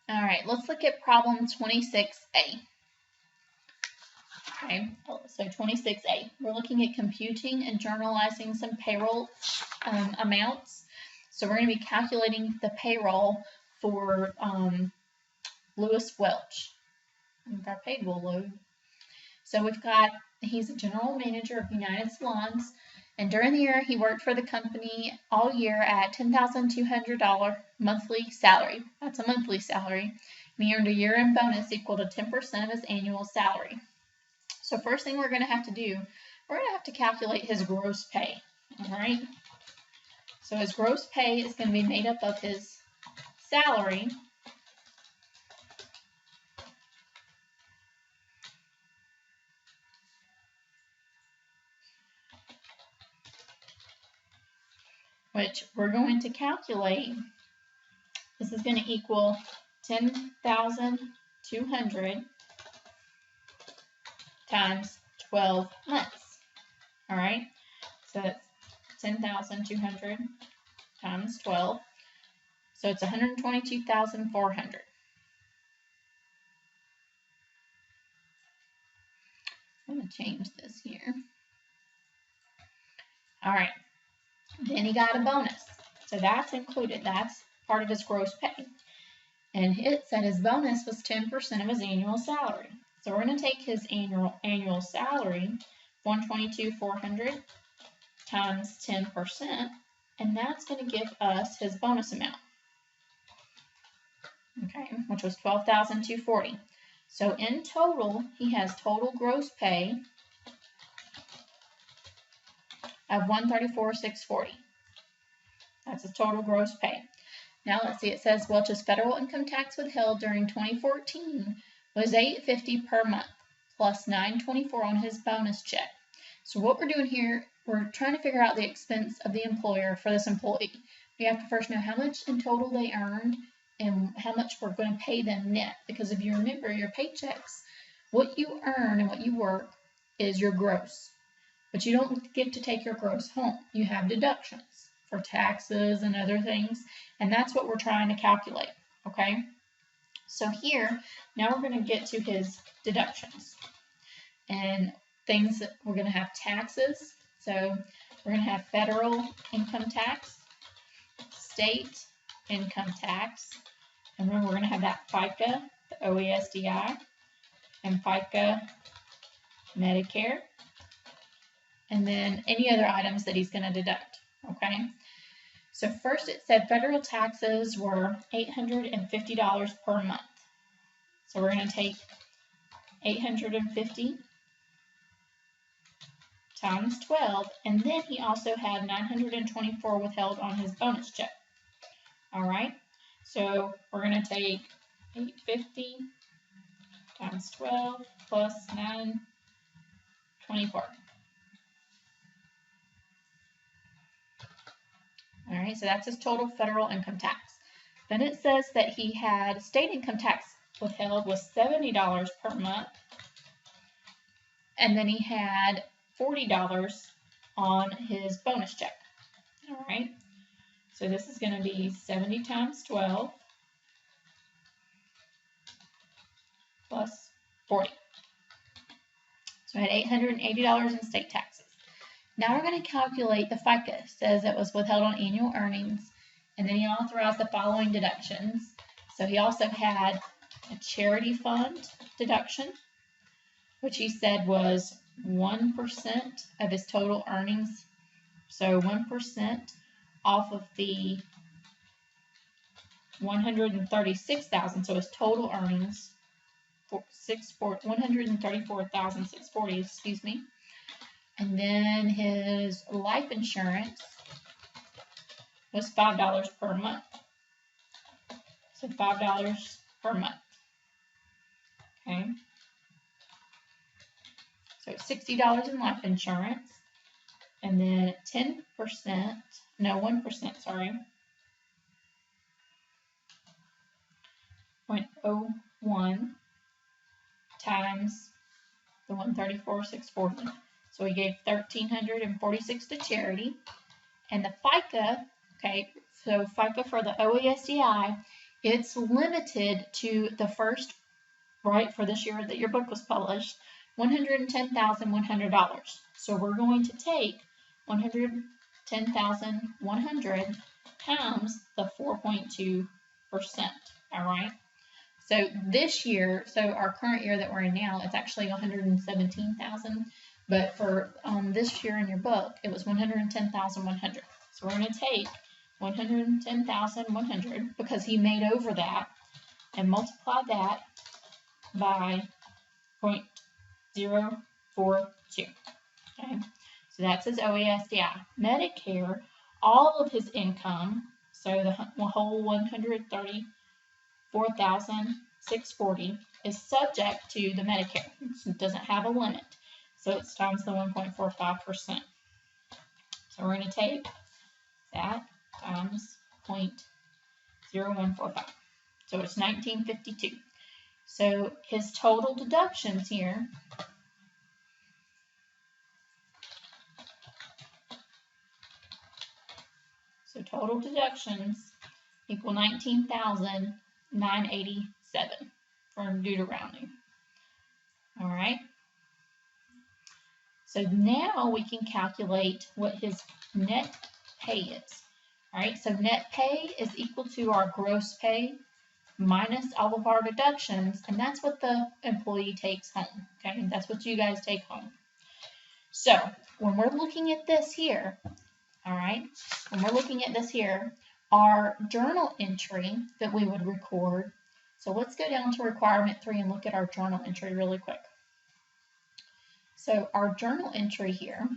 All right, let's look at problem 26A. Okay, so 26A, we're looking at computing and journalizing some payroll amounts. So we're going to be calculating the payroll for Lewis Welch. If our paid will load. So he's a general manager of United Salons, and during the year he worked for the company all year at $10,200 monthly salary. That's a monthly salary. And he earned a year-end bonus equal to 10% of his annual salary. So first thing we're going to have to do, we're going to have to calculate his gross pay. All right. So his gross pay is going to be made up of his salary which we're going to calculate. This is going to equal 10,200 times 12 months. All right, so that's 10,200 times 12. So it's 122,400. I'm going to change this here. All right, then he got a bonus. So that's included. That's part of his gross pay. And it said his bonus was 10% of his annual salary. So we're going to take his annual salary, 122,400 times 10%, and that's going to give us his bonus amount. Okay, which was 12,240. So in total, he has total gross pay of 134,640. That's his total gross pay. Now let's see, it says Welch's federal income tax withheld during 2014 was $850 per month plus $924 on his bonus check. So what we're doing here, we're trying to figure out the expense of the employer for this employee. We have to first know how much in total they earned and how much we're going to pay them net. Because if you remember your paychecks, what you earn and what you work is your gross. But you don't get to take your gross home. You have deductions for taxes and other things, and that's what we're trying to calculate, okay? So here, now we're going to get to his deductions. And things that we're going to have taxes. So we're going to have federal income tax, state income tax, and then we're going to have that FICA, the OESDI, and FICA Medicare, and then any other items that he's going to deduct, okay? So first it said federal taxes were $850 per month. So we're going to take 850 times 12, and then he also had 924 withheld on his bonus check. All right, so we're going to take 850 times 12 plus 924. All right, so that's his total federal income tax. Then it says that he had state income tax withheld was $70 per month, and then he had $40 on his bonus check. All right, so this is going to be 70 times 12 plus 40. So I had $880 in state taxes. Now we're going to calculate the FICA. It says it was withheld on annual earnings, and then he authorized the following deductions. So he also had a charity fund deduction, which he said was 1% of his total earnings. So 1% off of the 136,000. So his total earnings for 134,640. Excuse me. And then his life insurance was $5 per month. So $5 per month. Okay. So $60 in life insurance. And then 1%, sorry. 0.01 times the 134,640. So he gave $1,346 to charity. And the FICA, okay, so FICA for the OESDI, it's limited to the first, right, for this year that your book was published, $110,100. So we're going to take 110,100 times the 4.2%. All right. So this year, so our current year that we're in now, it's actually 117,000. But for this year in your book, it was 110,100. So we're going to take 110,100 because he made over that and multiply that by 0.042. Okay, so that's his OASDI. Medicare, all of his income, so the whole 134,640 is subject to the Medicare. It doesn't have a limit, so it's times the 1.45%. So we're going to take that times 0.0145. So it's 1952. So his total deductions here total deductions equal 19,987 due to rounding. All right. So now we can calculate what his net pay is. All right. So net pay is equal to our gross pay minus all of our deductions, and that's what the employee takes home. Okay. And that's what you guys take home. So when we're looking at this here, all right, when we're looking at this here, our journal entry that we would record. So let's go down to requirement 3 and look at our journal entry really quick. So our journal entry here,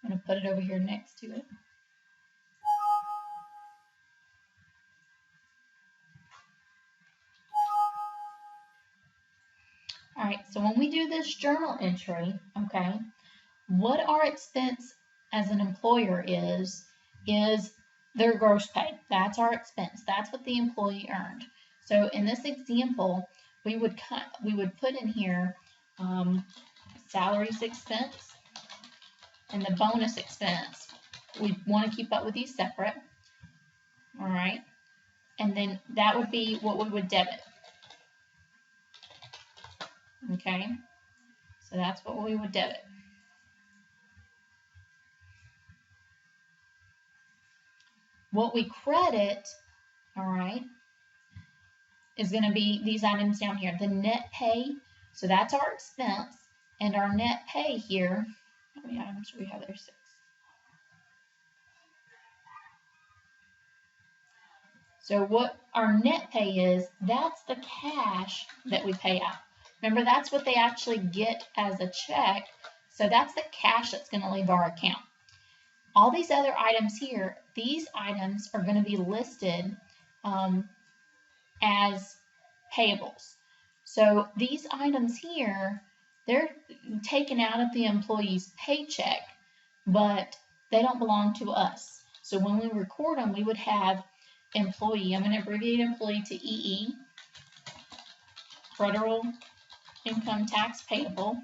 I'm going to put it over here next to it. All right, so when we do this journal entry, okay, what our expense as an employer is their gross pay. That's our expense. That's what the employee earned. So in this example, we would put in here salaries expense and the bonus expense. We want to keep up with these separate. All right, and then that would be what we would debit. Okay, so that's what we would debit. What we credit, all right, is going to be these items down here. The net pay, so that's our expense, and our net pay here, how many items do we have there? 6. So what our net pay is, that's the cash that we pay out. Remember, that's what they actually get as a check. So that's the cash that's going to leave our account. All these other items here, these items are going to be listed as payables. So these items here, they're taken out of the employee's paycheck, but they don't belong to us. So when we record them, we would have employee, I'm going to abbreviate employee to EE, federal income tax payable.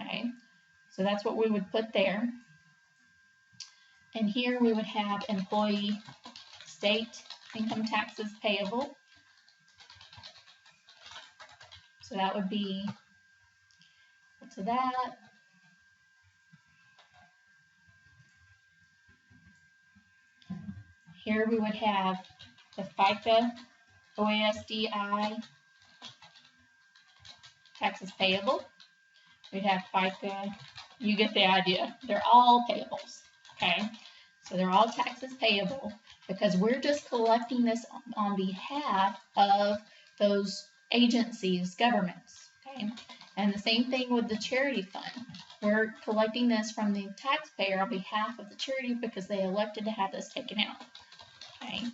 Okay, so that's what we would put there. And here we would have employee state income taxes payable. So that would be to that. Here we would have the FICA, OASDI taxes payable. We'd have FICA, you get the idea. They're all payables, okay? So they're all taxes payable because we're just collecting this on behalf of those agencies, governments, okay? And the same thing with the charity fund. We're collecting this from the taxpayer on behalf of the charity because they elected to have this taken out, okay?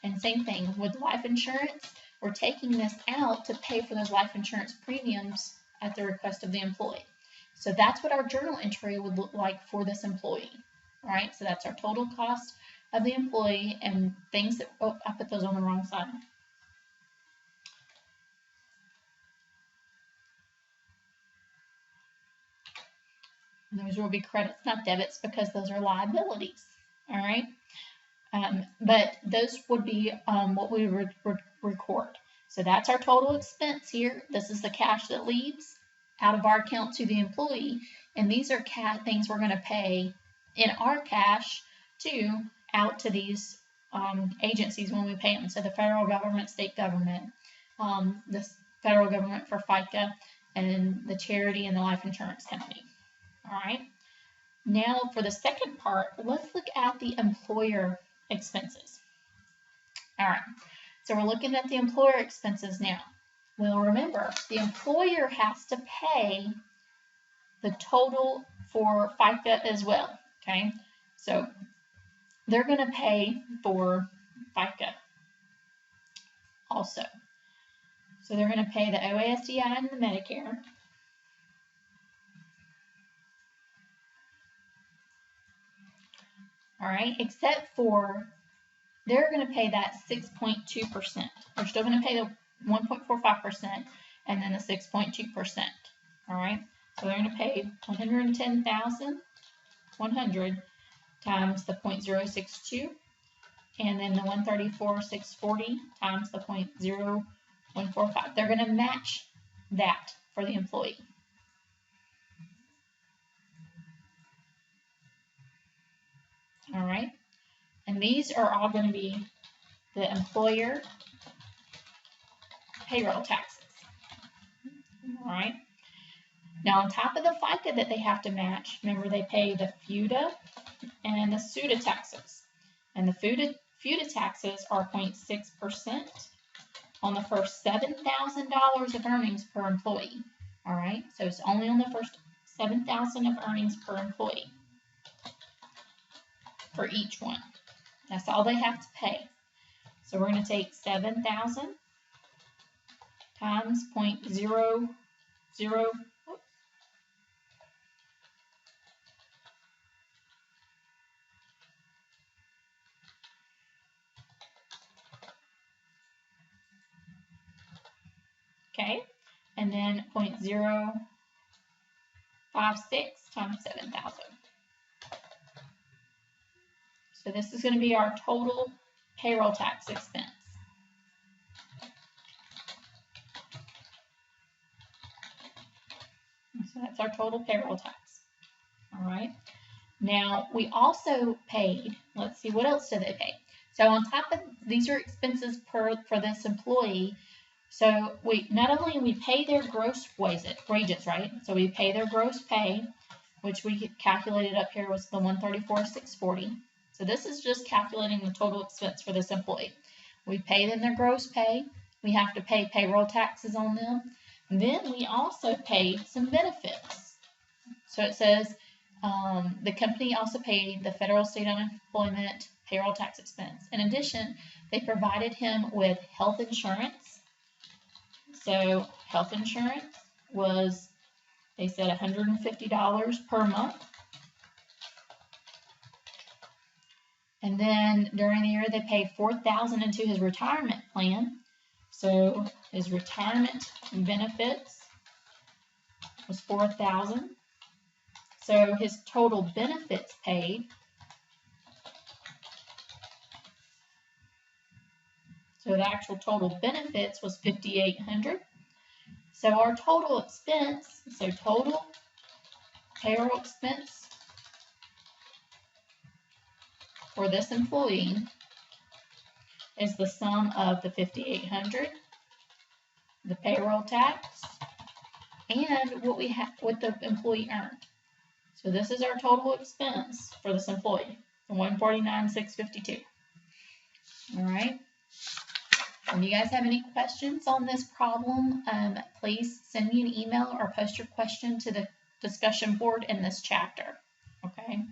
And same thing with life insurance. We're taking this out to pay for those life insurance premiums at the request of the employee. So that's what our journal entry would look like for this employee. All right, so that's our total cost of the employee and things that, oh, I put those on the wrong side. And those will be credits, not debits, because those are liabilities. All right. But those would be what we would record. So that's our total expense here. This is the cash that leaves out of our account to the employee. And these are things we're going to pay in our cash out to these agencies when we pay them. So the federal government, state government, the federal government for FICA, and the charity and the life insurance company. All right. Now for the second part, let's look at the employer expenses. All right. So we're looking at the employer expenses now. Well, remember, the employer has to pay the total for FICA as well. Okay. So they're going to pay for FICA also. So they're going to pay the OASDI and the Medicare. All right, except for they're going to pay that 6.2%. They're still going to pay the 1.45% and then the 6.2%. All right, so they're going to pay $110,100 times the 0.062, and then the 134,640 times the 0.0145. They're going to match that for the employee. All right, and these are all going to be the employer payroll taxes. All right, now on top of the FICA that they have to match, remember they pay the FUTA and the SUTA taxes. And the FUTA taxes are 0.6% on the first $7,000 of earnings per employee. All right, so it's only on the first $7,000 of earnings per employee for each one. That's all they have to pay. So we're going to take 7,000 times 0.00. Okay, and then 0.056 times 7,000. So this is going to be our total payroll tax expense. So that's our total payroll tax. All right. Now we also paid, let's see, what else did they pay? So on top of, these are expenses for this employee. So we not only we pay their gross wages, right? So we pay their gross pay, which we calculated up here was the 134,640. So this is just calculating the total expense for this employee. We pay them their gross pay. We have to pay payroll taxes on them. And then we also pay some benefits. So it says the company also paid the federal state unemployment payroll tax expense. In addition, they provided him with health insurance. So health insurance was, they said, $150 per month. And then during the year, they paid $4,000 into his retirement plan. So his retirement benefits was $4,000. So his total benefits paid, so the actual total benefits was $5,800. So our total expense, so total payroll expense for this employee is the sum of the $5,800, the payroll tax, and what the employee earned. So this is our total expense for this employee, the $149,652. All right. If you guys have any questions on this problem, please send me an email or post your question to the discussion board in this chapter. Okay.